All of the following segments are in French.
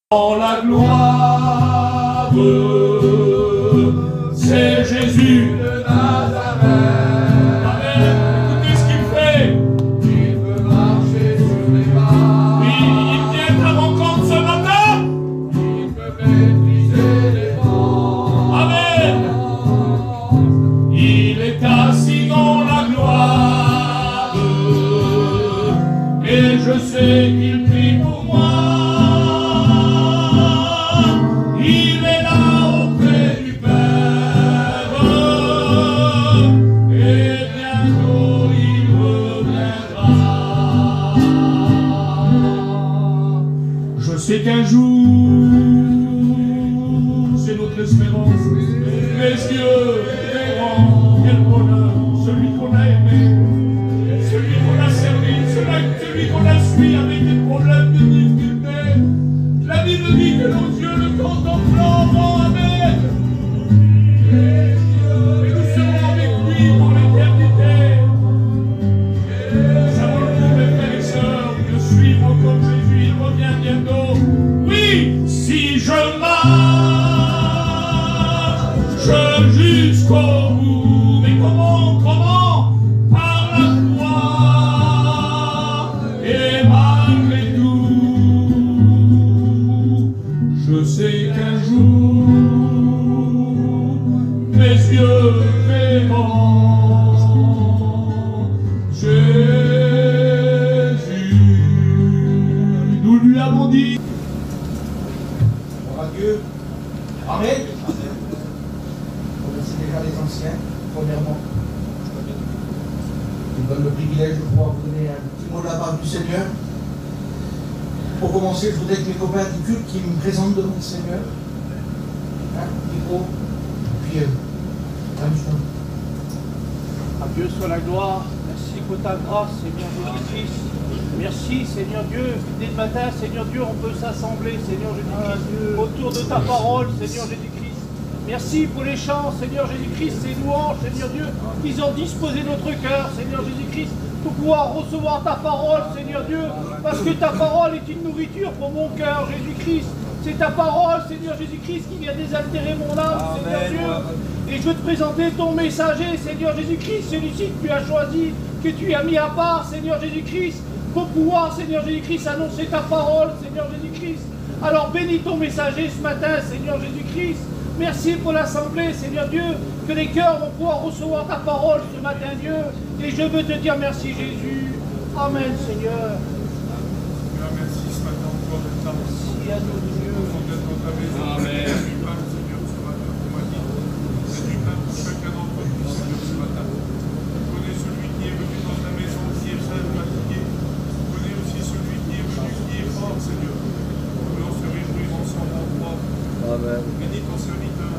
Dans la gloire, c'est Jésus de Nazareth. Amen. Écoutez ce qu'il fait. Il veut marcher sur les mains. Oui, il vient à la rencontre ce matin. Il peut maîtriser les vents. Amen. Il est assis dans la gloire. Et je sais qu'il prie pour moi. Il est là auprès du Père, et bientôt il reviendra. Je sais qu'un jour, c'est notre espérance. Mes yeux verront quel bonheur, celui qu'on a aimé, celui qu'on a servi, celui qu'on a suivi avec des problèmes de difficulté. La Bible dit que nos yeux le contempleront, amen. Et nous serons avec lui pour l'éternité. Ça vaut le coup, mes frères et sœurs, de suivre comme Jésus, il revient bientôt. Oui, si je marche jusqu'au bout. Mais comment? Par la foi et malgré tout. Je sais qu'un jour, mes yeux verront Jésus. Nous lui avons dit. Gloire à Dieu. Amen. On remercie déjà les anciens, premièrement. Qui me donnent le privilège de pouvoir vous donner un petit mot de la part du Seigneur. Pour commencer, je voudrais que mes copains du culte qui me présentent devant le Seigneur. Micro. Puis, amuse-toi. À Dieu soit la gloire. Merci pour ta grâce, Seigneur Jésus-Christ. Merci, Seigneur Dieu. Dès le matin, Seigneur Dieu, on peut s'assembler, Seigneur Jésus-Christ, autour de ta parole, Seigneur Jésus-Christ. Merci pour les chants, Seigneur Jésus-Christ, ces louanges, Seigneur Dieu, qu'ils ont disposé notre cœur, Seigneur Jésus-Christ, pour pouvoir recevoir ta parole, Seigneur Dieu, parce que ta parole est une nourriture pour mon cœur, Jésus-Christ. C'est ta parole, Seigneur Jésus-Christ, qui vient désaltérer mon âme, Seigneur Dieu. Et je veux te présenter ton messager, Seigneur Jésus-Christ, celui-ci que tu as choisi, que tu as mis à part, Seigneur Jésus-Christ, pour pouvoir, Seigneur Jésus-Christ, annoncer ta parole, Seigneur Jésus-Christ. Alors bénis ton messager ce matin, Seigneur Jésus-Christ. Merci pour l'assemblée, Seigneur Dieu, que les cœurs vont pouvoir recevoir ta parole ce matin, Dieu. Et je veux te dire merci, Jésus. Amen, Seigneur. Merci ce matin encore d'être là. Merci à nous, Dieu. D'être dans ta maison. Amen. C'est du pain, Seigneur, ce matin, comme on dit. C'est du pain pour chacun d'entre nous, Seigneur, ce matin. Vous connaissez celui qui est venu dans ta maison, qui est seul, fatigué. Vous connaissez aussi celui qui est venu, qui est fort, Seigneur. Nous on se réjouit ensemble en toi. Amen. Bénis ton serviteur.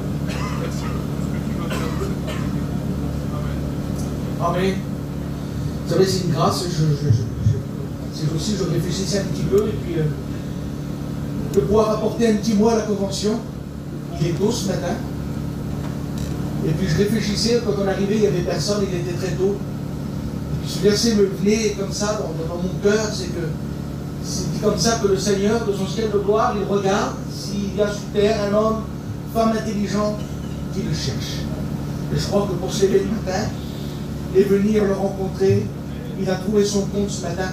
Merci pour tout ce que tu vas faire pour cette journée. Amen. Amen. Vous savez, c'est une grâce. C'est aussi, je réfléchissais un petit peu et puis de pouvoir apporter un petit mot à la convention. Il est tôt ce matin. Et puis je réfléchissais, quand on arrivait, il n'y avait personne, il était très tôt. Et puis ce verset me venait comme ça dans mon cœur, c'est que c'est dit comme ça que le Seigneur, de son ciel de gloire, il regarde s'il y a sur terre un homme, femme intelligente qui le cherche. Et je crois que pour se lever le matin et venir le rencontrer, il a trouvé son compte ce matin.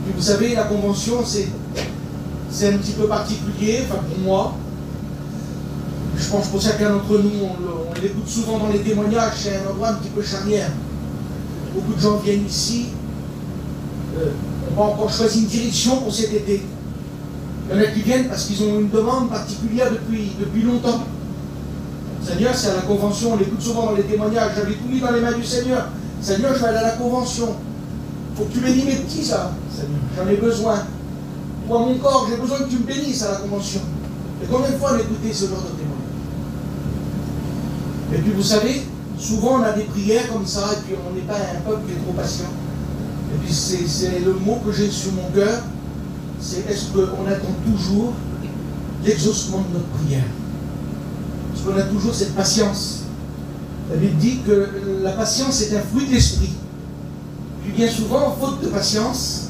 Puis vous savez, la convention, c'est un petit peu particulier, enfin pour moi. Je pense pour chacun d'entre nous, on l'écoute souvent dans les témoignages, c'est un endroit un petit peu charnière. Beaucoup de gens viennent ici, on va encore choisir une direction pour cet été. Il y en a qui viennent parce qu'ils ont une demande particulière depuis longtemps. Seigneur, c'est à la convention, on l'écoute souvent dans les témoignages, j'avais tout mis dans les mains du Seigneur. Seigneur, je vais aller à la convention. Il faut que tu bénis mes petits, ça, Seigneur. J'en ai besoin. Moi, mon corps, j'ai besoin que tu me bénisses à la convention. Et combien de fois on a écouté ce genre de témoignage? Et puis vous savez, souvent on a des prières comme ça, et puis on n'est pas un peuple qui est trop patient. Et puis c'est le mot que j'ai sur mon cœur, c'est est-ce qu'on attend toujours l'exaucement de notre prière? Est-ce qu'on a toujours cette patience? La Bible dit que la patience est un fruit de l'esprit. Puis bien souvent, faute de patience,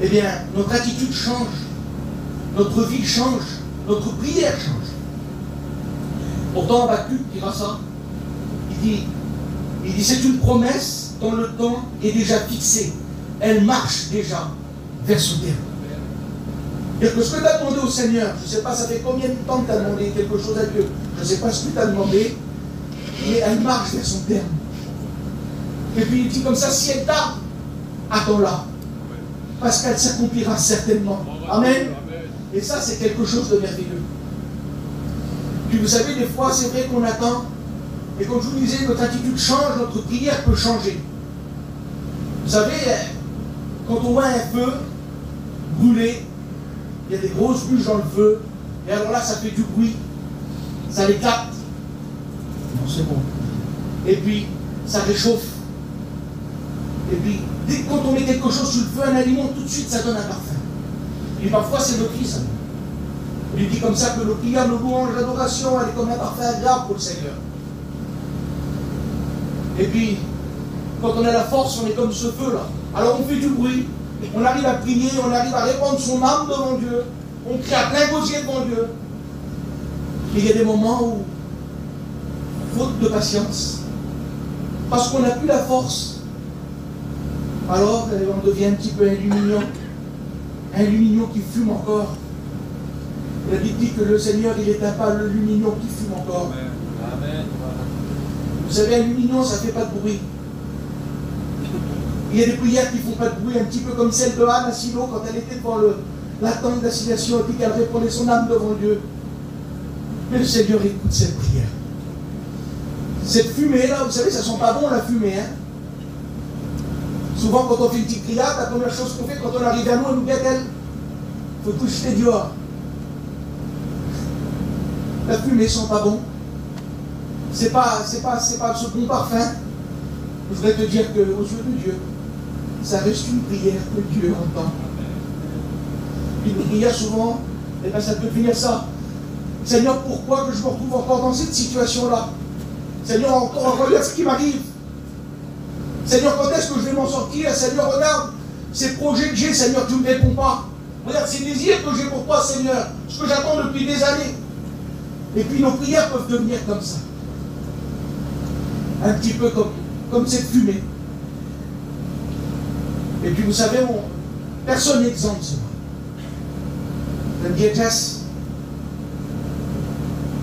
eh bien, notre attitude change. notre vie change, notre prière change. Pourtant, Habakkuk dira ça. Il dit c'est une promesse dont le temps est déjà fixé. Elle marche déjà vers son terme. Et que ce que tu as demandé au Seigneur, je ne sais pas, ça fait combien de temps que tu as demandé quelque chose à Dieu, je ne sais pas ce que tu as demandé, mais elle marche vers son terme. Et puis il dit comme ça, si elle tarde, attends-la. Parce qu'elle s'accomplira certainement. Amen. Et ça, c'est quelque chose de merveilleux. Puis vous savez, des fois, c'est vrai qu'on attend, et comme je vous disais, notre attitude change, notre prière peut changer. Vous savez, quand on voit un feu brûler, il y a des grosses bûches dans le feu, et alors là, ça fait du bruit, ça l'éclate. Non, c'est bon. Et puis, ça réchauffe. Et puis, dès qu'on met quelque chose sur le feu, un aliment, tout de suite, ça donne un parfum. Et parfois, c'est le cri, ça. Il dit comme ça que le prière, le louange, l'adoration, elle est comme un parfum agréable pour le Seigneur. Et puis, quand on a la force, on est comme ce feu-là. Alors on fait du bruit, on arrive à prier, on arrive à répandre son âme devant Dieu, on crie à plein gosier devant Dieu. Mais il y a des moments où, faute de patience, parce qu'on n'a plus la force, alors on devient un petit peu un lumignon qui fume encore. La Bible dit que le Seigneur, il n'éteint pas le lumignon qui fume encore. Amen. Vous savez, un lumignon, ça ne fait pas de bruit. Il y a des prières qui ne font pas de bruit, un petit peu comme celle de Anne à Silo, quand elle était devant la tente d'assignation, et puis qu'elle répondait son âme devant Dieu. Mais le Seigneur écoute cette prière. Cette fumée-là, vous savez, ça ne sent pas bon la fumée. Hein? Souvent, quand on fait une petite prière, la première chose qu'on fait quand on arrive à nous, elle nous guette-elle. Il faut tout jeter dehors. La fumée ne sent pas bon. C'est pas ce bon parfum. Je voudrais te dire qu'aux yeux de Dieu, ça reste une prière que Dieu entend. Une prière souvent, eh bien, ça peut finir ça. Seigneur, pourquoi que je me retrouve encore dans cette situation-là? Seigneur, encore regarde ce qui m'arrive. Seigneur, quand est-ce que je vais m'en sortir? Seigneur, regarde ces projets que j'ai, Seigneur, tu ne me réponds pas. Regarde ces désirs que j'ai pour toi, Seigneur, ce que j'attends depuis des années. Et puis nos prières peuvent devenir comme ça. Un petit peu comme cette fumée. Et puis vous savez, personne n'est exempt de cela.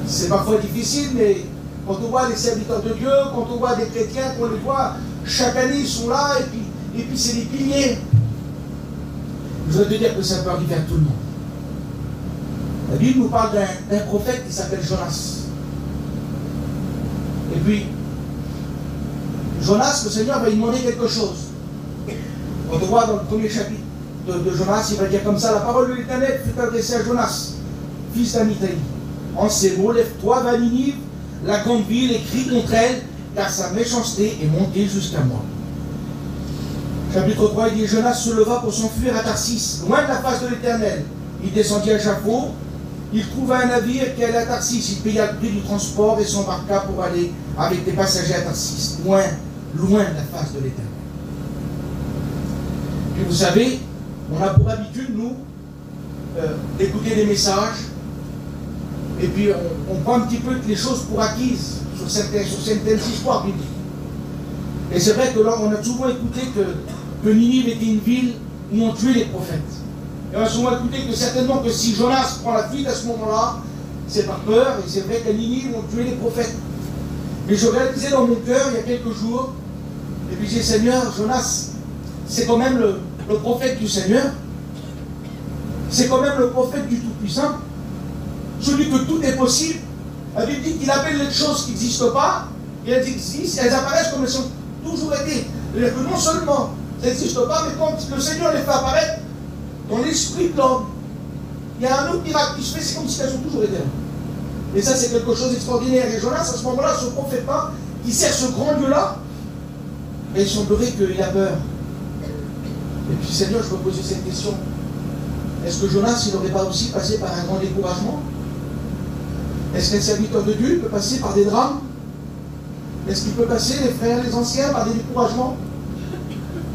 C'est parfois difficile, mais quand on voit les serviteurs de Dieu, quand on voit des chrétiens, qu'on les voit, chaque année ils sont là, et puis c'est des piliers. Je voudrais te dire que ça peut arriver à tout le monde. La Bible nous parle d'un prophète qui s'appelle Jonas. Et puis, Jonas, le Seigneur va lui demander quelque chose. Quand on voit dans le premier chapitre de Jonas, il va dire comme ça, la parole de l'Éternel fut adressée à Jonas, fils d'Amittai. En ces mots, lève-toi, va à Ninive, la grande ville, et crie contre elle, car sa méchanceté est montée jusqu'à moi. Chapitre 3, il dit, Jonas se leva pour s'enfuir à Tarsis, loin de la face de l'Éternel. Il descendit à Jaffo, il trouva un navire qui allait à Tarsis, il paya le prix du transport et s'embarqua pour aller avec des passagers à Tarsis, loin de la face de l'Éternel. Et vous savez, on a pour habitude, nous, d'écouter des messages, et puis on prend un petit peu les choses pour acquises sur certaines histoires bibliques. Et c'est vrai que là, on a souvent écouté que Ninive était une ville où on tuait les prophètes. Et on a souvent écouté que certainement que si Jonas prend la fuite à ce moment-là, c'est par peur, et c'est vrai qu'à Ninive, on tuait les prophètes. Mais je réalisais dans mon cœur, il y a quelques jours, et puis j'ai dit, Seigneur, Jonas, c'est quand même le prophète du Seigneur. C'est quand même le prophète du Tout-Puissant. Celui que tout est possible. La Bible dit qu'il appelle les choses qui n'existent pas, et elles existent, elles apparaissent comme elles ont toujours été. C'est-à-dire que non seulement ça n'existe pas, mais quand le Seigneur les fait apparaître dans l'esprit de l'homme, il y a un autre miracle qui se fait, c'est comme si elles ont toujours été là. Et ça, c'est quelque chose d'extraordinaire. Et Jonas, à ce moment-là, ce prophète-là, qui sert ce grand Dieu-là, et il semblerait qu'il a peur. Et puis, Seigneur, je me posais cette question. Est-ce que Jonas, il n'aurait pas aussi passé par un grand découragement? Est-ce qu'un serviteur de Dieu peut passer par des drames? Est-ce qu'il peut passer, les frères, les anciens, par des découragements?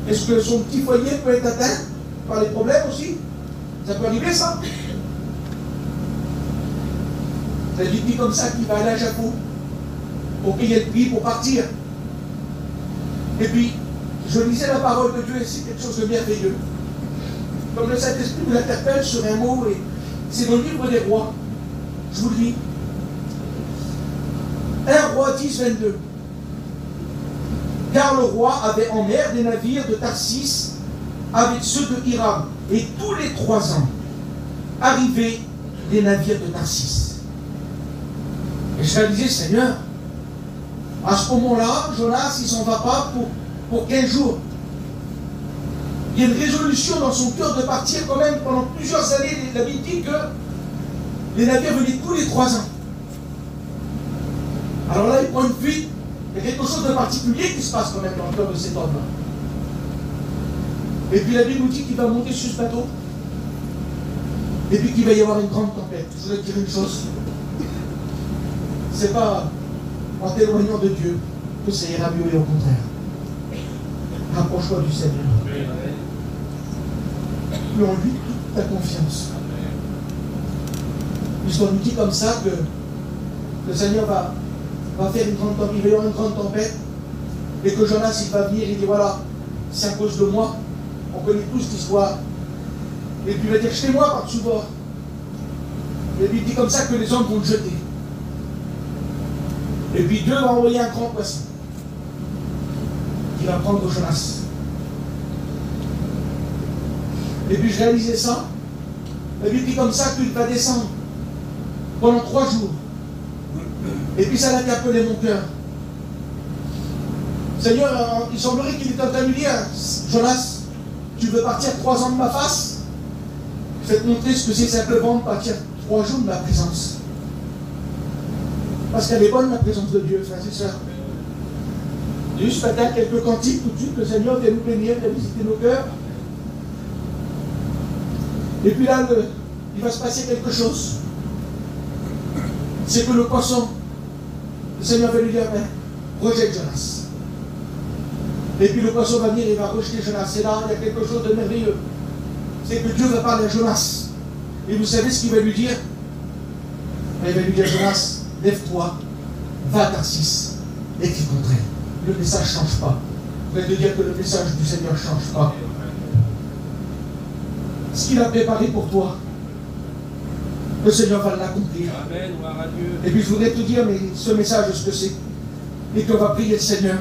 Est-ce que son petit foyer peut être atteint par les problèmes aussi? Ça peut arriver, ça? David dit comme ça qu'il va aller à Japon pour payer le prix, pour partir. Et puis, je lisais la parole de Dieu et c'est quelque chose de merveilleux. Comme le Saint-Esprit vous l'interpelle sur un mot, et c'est dans le livre des rois. Je vous le lis. 1 Roi 10, 22. Car le roi avait en mer des navires de Tarsis avec ceux de Hiram. Et tous les 3 ans, arrivaient des navires de Tarsis. Et je réalisais, Seigneur, à ce moment-là, Jonas, il ne s'en va pas pour 15 jours. Il y a une résolution dans son cœur de partir quand même pendant plusieurs années. La Bible dit que les navires venaient tous les 3 ans. Alors là, il prend une fuite. Il y a quelque chose de particulier qui se passe quand même dans le cœur de cet homme-là. Et puis la Bible nous dit qu'il va monter sur ce bateau. Et puis qu'il va y avoir une grande tempête. Je voudrais dire une chose. C'est pas en t'éloignant de Dieu que ça ira mieux, et au contraire. Rapproche-toi du Seigneur. Mets en lui toute ta confiance. L'histoire nous dit comme ça que le Seigneur va faire une grande tempête, il va y avoir une grande tempête, et que Jonas il va venir, il dit voilà, c'est à cause de moi. On connaît tous l'histoire. Et puis il va dire jetez-moi par-dessus bord. Et puis il dit comme ça que les hommes vont le jeter. Et puis Dieu va envoyer un grand poisson qui va prendre Jonas. Et puis je réalisais ça. La Bible dit comme ça qu'il va descendre pendant 3 jours. Et puis ça l'a interpellé mon cœur. Seigneur, il semblerait qu'il est en train de lui dire Jonas, tu veux partir 3 ans de ma face? Je vais te montrer ce que c'est simplement de partir 3 jours de ma présence. Parce qu'elle est bonne la présence de Dieu, frères et sœurs. J'ai eu ce matin quelques cantiques tout de suite, le Seigneur vient nous bénir, vient visiter nos cœurs. Et puis là, il va se passer quelque chose. C'est que le poisson, le Seigneur va lui dire, ben, rejette Jonas. Et puis le poisson va venir et va rejeter Jonas. Et là, il y a quelque chose de merveilleux. C'est que Dieu va parler à Jonas. Et vous savez ce qu'il va lui dire? Il va lui dire, Jonas, lève-toi, va à Tarsis, et qu'il contraire. Le message ne change pas. Je vais te dire que le message du Seigneur ne change pas. Ce qu'il a préparé pour toi, le Seigneur va l'accomplir. Amen, gloire à Dieu. Et puis je voudrais te dire, mais ce message, ce que c'est, et qu'on va prier le Seigneur.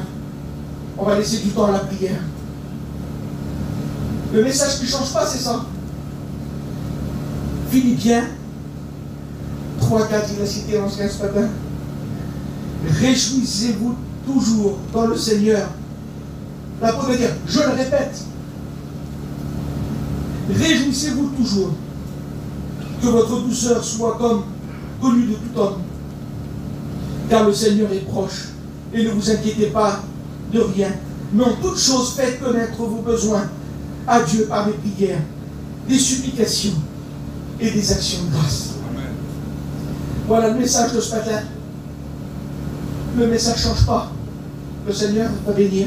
On va laisser du temps à la prière. Le message qui ne change pas, c'est ça. Philippiens 3, 4, il a cité en ce matin. Réjouissez-vous toujours dans le Seigneur. L'apôtre veut dire, je le répète. Réjouissez-vous toujours. Que votre douceur soit comme connue de tout homme. Car le Seigneur est proche. Et ne vous inquiétez pas de rien. Mais en toute chose, faites connaître vos besoins à Dieu par des prières, des supplications et des actions de grâce. Amen. Voilà le message de ce matin. Le message ne change pas. Le Seigneur va bénir.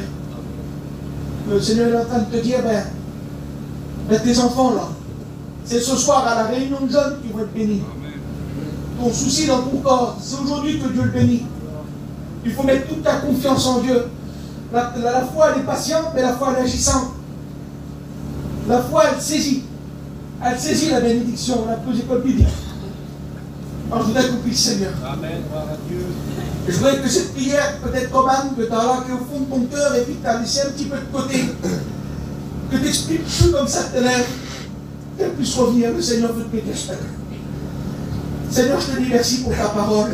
Le Seigneur est en train de te dire, ben tes enfants là, c'est ce soir à la réunion de jeunes qui vont être bénis. Ton souci dans ton corps, c'est aujourd'hui que Dieu le bénit. Il faut mettre toute ta confiance en Dieu. La foi, elle est patiente, mais la foi, elle est agissante. La foi, elle saisit. Elle saisit la bénédiction, la plus école biblique. Alors je voudrais qu'on prie le Seigneur. Amen, gloire à Dieu. Et je voudrais que cette prière, peut-être comme Anne, que tu as là, qui est au fond de ton cœur, et puis que tu as laissé un petit peu de côté, que tu expliques tout comme ça de tes lèvres, qu'elle puisse revenir. Le Seigneur veut te bénir ce matin. Seigneur, je te dis merci pour ta parole.